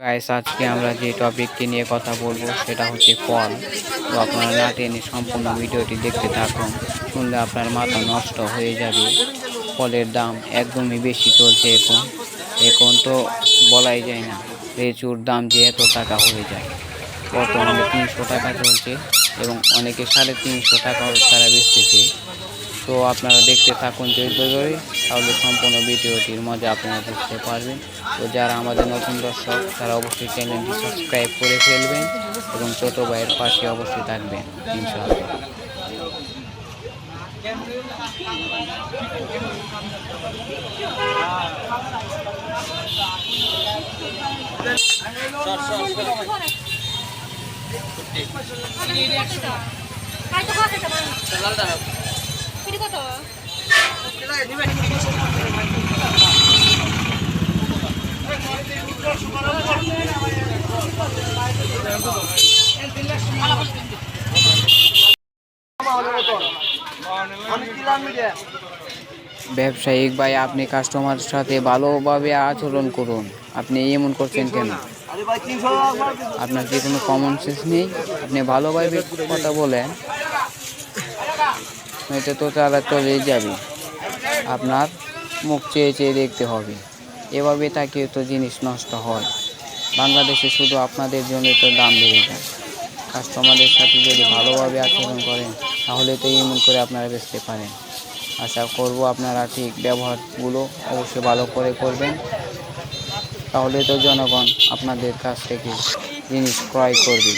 Guys, আজকে আমরা যে টপিকটি নিয়ে কথা বলবো সেটা হচ্ছে ফল। তো আপনারা না টেনে সম্পূর্ণ ভিডিওটি দেখতে থাকুন। শুনলে আপনার মাথা নষ্ট হয়ে যাবে। ফলের দাম একদমই বেশি চলছে এখন তো বলাই যায় না লিচুর দাম যে এত টাকা হয়ে যায়। বর্তমানে 300 টাকা চলছে এবং অনেকে 350 টাকাও তারা বেচতেছে। তো আপনারা দেখতে থাকুন ধৈর্য ধরে, তাহলে সম্পূর্ণ ভিডিওটির মজা আপনারা বুঝতে পারবেন। তো যারা আমাদের নতুন দর্শক তারা অবশ্যই চ্যানেলটি সাবস্ক্রাইব করে ফেলবেন এবং ছোট ভাইয়ের পাশে অবশ্যই থাকবেন ইনশাআল্লাহ। ব্যবসায়িক ভাই, আপনি কাস্টমারের সাথে ভালোভাবে আচরণ করুন। আপনি এমন করছেন কেন? আপনার কি কোনো কমন সেন্স নেই? আপনি ভালোভাবে কথা বলেন, নয়তো তো তারা চলেই যাবে। আপনার মুখ চেয়ে চেয়ে দেখতে হবে। এভাবে তাকিয়ে তো জিনিস নষ্ট হয়। বাংলাদেশে শুধু আপনাদের জন্য তো দাম বেড়ে যায়। কাস্টমারদের সাথে যদি ভালোভাবে আচরণ করেন তাহলে তো এমন করে আপনারা বেচতে পারেন। আশা করব আপনারা ঠিক ব্যবহারগুলো অবশ্যই ভালো করে করবেন, তাহলে তো জনগণ আপনাদের কাছ থেকে জিনিস ক্রয় করবে।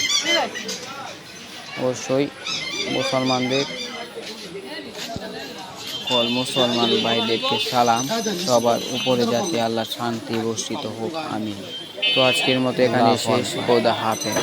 অবশ্যই মুসলমান ভাইদেরকে সালাম, সবার উপরে যাতে আল্লাহ শান্তি বর্ষিত হোক, আমিন। তো আজকের মতো এখানে শেষ। খোদা হাফেজ।